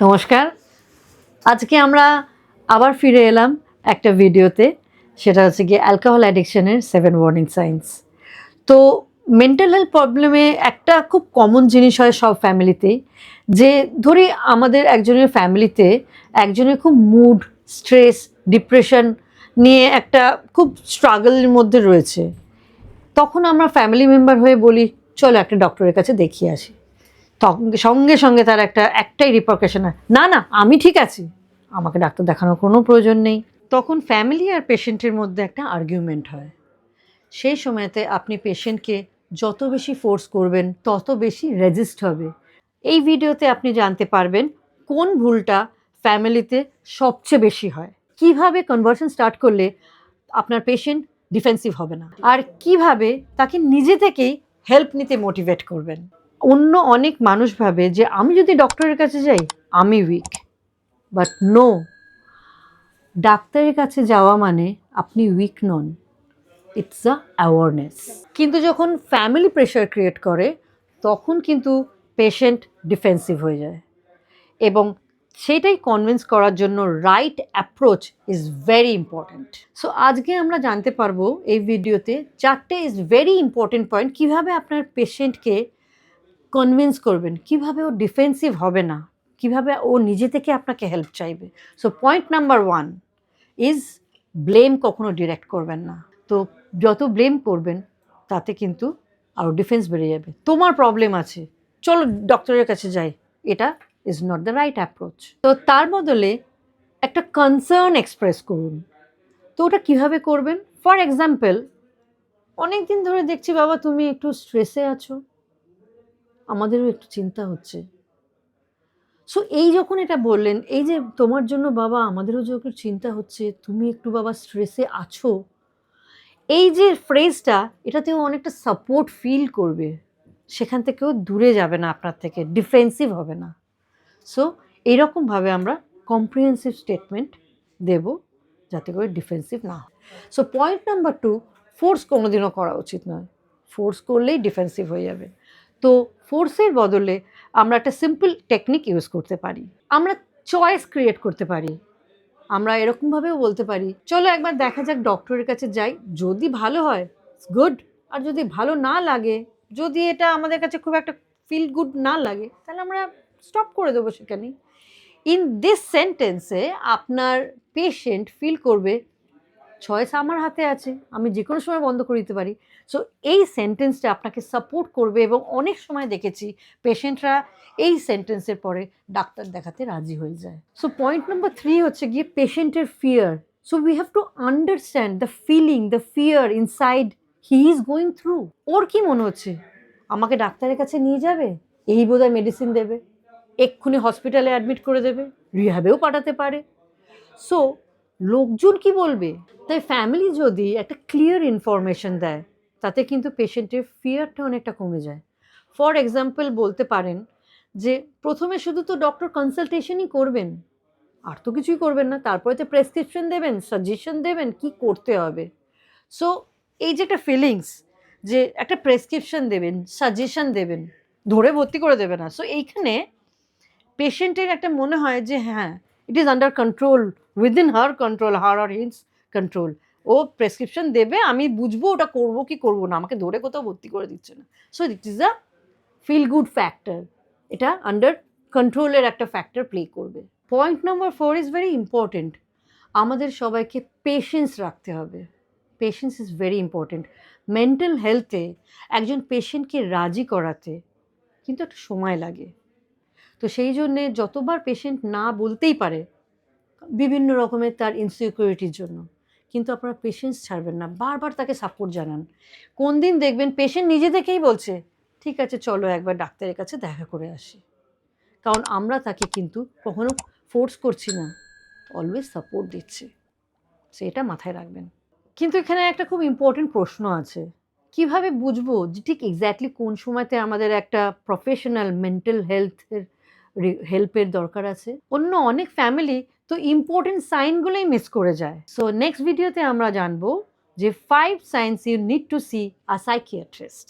নমস্কার। আজকে আমরা আবার ফিরে এলাম একটা ভিডিওতে। সেটা হচ্ছে গিয়ে অ্যালকোহল অ্যাডিকশনের 7 ওয়ার্নিং সাইনস। তো মেন্টাল হেলথ প্রবলেমে একটা খুব কমন জিনিস হয় সব ফ্যামিলিতেই, যে ধরি আমাদের একজনের ফ্যামিলিতে একজনের খুব মুড, স্ট্রেস, ডিপ্রেশন নিয়ে একটা খুব স্ট্রাগলের মধ্যে রয়েছে। তখন আমরা ফ্যামিলি মেম্বার হয়ে বলি, চলো একটা ডক্টরের কাছে দেখিয়ে আসি। সঙ্গে সঙ্গে তার একটাই রিপারকেশন হয়, না না আমি ঠিক আছি, আমাকে ডাক্তার দেখানোর কোনো প্রয়োজন নেই। তখন ফ্যামিলি আর পেশেন্টের মধ্যে একটা আর্গুমেন্ট হয়। সেই সময়তে আপনি পেশেন্টকে যত বেশি ফোর্স করবেন তত বেশি রেজিস্ট হবে। এই ভিডিওতে আপনি জানতে পারবেন কোন ভুলটা ফ্যামিলিতে সবচেয়ে বেশি হয়, কিভাবে কনভার্সন স্টার্ট করলে আপনার পেশেন্ট ডিফেন্সিভ হবে না, আর কিভাবে তাকে নিজে থেকেই হেল্প নিতে মোটিভেট করবেন। অন্য অনেক মানুষ ভাবে যে আমি যদি ডক্টরের কাছে যাই আমি উইক, বাট নো, ডাক্তারের কাছে যাওয়া মানে আপনি উইক নন, ইটস আ অ্যাওয়ারনেস। কিন্তু যখন ফ্যামিলি প্রেশার ক্রিয়েট করে তখন কিন্তু পেশেন্ট ডিফেন্সিভ হয়ে যায়, এবং সেটাই কনভিন্স করার জন্য right approach is very important. So আজকে আমরা জানতে পারবো এই ভিডিওতে 4টে ইজ ভেরি ইম্পর্ট্যান্ট পয়েন্ট, কীভাবে আপনার পেশেন্টকে কনভিন্স করবেন, কিভাবে ও ডিফেন্সিভ হবে না, কিভাবে ও নিজে থেকে আপনাকে হেল্প চাইবে। So point number 1 is blame কখনো ডিরেক্ট করবেন না। তো যত ব্লেম করবেন তাতে কিন্তু আরও ডিফেন্স বেড়ে যাবে। তোমার প্রবলেম আছে, চলো ডক্টরের কাছে যাই, এটা is not the right approach. তো তার বদলে একটা কনসার্ন এক্সপ্রেস করুন। তো ওটা কীভাবে করবেন? ফর এক্সাম্পল, অনেক দিন ধরে দেখছি বাবা তুমি একটু স্ট্রেসে আছো, আমাদেরও একটু চিন্তা হচ্ছে। সো এই যখন এটা বললেন, এই যে তোমার জন্য বাবা আমাদেরও যখন চিন্তা হচ্ছে, তুমি একটু বাবা স্ট্রেসে আছো, এই যে ফ্রেজটা, এটাতেও অনেকটা সাপোর্ট ফিল করবে, সেখান থেকেও দূরে যাবে না আপনার থেকে, ডিফেন্সিভ হবে না। সো এইরকমভাবে আমরা কম্প্রিহেন্সিভ স্টেটমেন্ট দেব যাতে করে ডিফেন্সিভ না হয়। সো পয়েন্ট নাম্বার 2, ফোর্স কোনোদিনও করা উচিত নয়। ফোর্স করলেই ডিফেন্সিভ হয়ে যাবে। তো ফোর্সের বদলে আমরা একটা সিম্পল টেকনিক ইউজ করতে পারি। আমরা চয়েস ক্রিয়েট করতে পারি। আমরা এরকমভাবেও বলতে পারি, চলো একবার দেখা যাক ডক্টরের কাছে যাই, যদি ভালো হয় গুড, আর যদি ভালো না লাগে, যদি এটা আমাদের কাছে খুব একটা ফিল গুড না লাগে, তাহলে আমরা স্টপ করে দেবো সেখানেই। ইন দিস সেন্টেন্সে আপনার পেশেন্ট ফিল করবে চয়েস আমার হাতে আছে, আমি যে কোনো সময় বন্ধ করে দিতে পারি। সো এই সেন্টেন্সটা আপনাকে সাপোর্ট করবে, এবং অনেক সময় দেখেছি পেশেন্টরা এই সেন্টেন্সের পরে ডাক্তার দেখাতে রাজি হয়ে যায়। সো পয়েন্ট নাম্বার 3 হচ্ছে গিয়ে পেশেন্টের fear. So we have to understand the feeling, the fear inside he is going through. ওর কি মনে হচ্ছে, আমাকে ডাক্তারের কাছে নিয়ে যাবে, এই বোধহয় মেডিসিন দেবে, এক্ষুনি হসপিটালে অ্যাডমিট করে দেবে, রিহ্যাবেও পাঠাতে পারে। সো লোকজন কি বলবে? তাই ফ্যামিলি যদি একটা ক্লিয়ার ইনফরমেশন দেয়, তাতে কিন্তু পেশেন্টের ফিয়ারটা অনেকটা কমে যায়। ফর এক্সাম্পল বলতে পারেন যে প্রথমে শুধু তো ডক্টর কনসালটেশনই করবেন, আর তো কিছুই করবেন না, তারপরে তো প্রেসক্রিপশন দেবেন, সাজেশন দেবেন কি করতে হবে। সো এই যে একটা ফিলিংস, যে একটা প্রেসক্রিপশন দেবেন, সাজেশন দেবেন, ধরে ভর্তি করে দেবে না। সো এইখানে পেশেন্টের একটা মনে হয় যে হ্যাঁ, it is under control, within her control, her or his control. ও প্রেসক্রিপশন দেবে, আমি বুঝবো ওটা করবো কি করবো না, আমাকে ধরে কোথাও ভর্তি করে দিচ্ছে না। So it is a feel good factor, এটা আন্ডার কন্ট্রোলের একটা ফ্যাক্টর প্লে করবে। Point number 4 is very important. আমাদের সবাইকে পেশেন্স রাখতে হবে। Patience is very important. Mental হেলথে একজন পেশেন্টকে রাজি করাতে কিন্তু একটা সময় লাগে। তো সেই জন্যে যতবার পেশেন্ট না বলতেই পারে, বিভিন্ন রকমের তার ইনসিকিউরিটির জন্য, কিন্তু আপনারা পেশেন্স ছাড়বেন না, বারবার তাকে সাপোর্ট জানান। কোন দিন দেখবেন পেশেন্ট নিজে থেকেই বলছে, ঠিক আছে চলো একবার ডাক্তারের কাছে দেখা করে আসি, কারণ আমরা তাকে কিন্তু কখনো ফোর্স করছি না, অলওয়েজ সাপোর্ট দিচ্ছি। সেটা মাথায় রাখবেন। কিন্তু এখানে একটা খুব ইম্পর্টেন্ট প্রশ্ন আছে, কিভাবে বুঝবো যে ঠিক এক্স্যাক্টলি কোন সময়তে আমাদের একটা প্রফেশনাল মেন্টাল হেল্পের দরকার আছে। অন্য অনেক ফ্যামিলি তো ইম্পর্টেন্ট সাইনগুলোই মিস করে যায়। সো নেক্সট ভিডিওতে আমরা জানবো যে 5 signs you need to see a psychiatrist.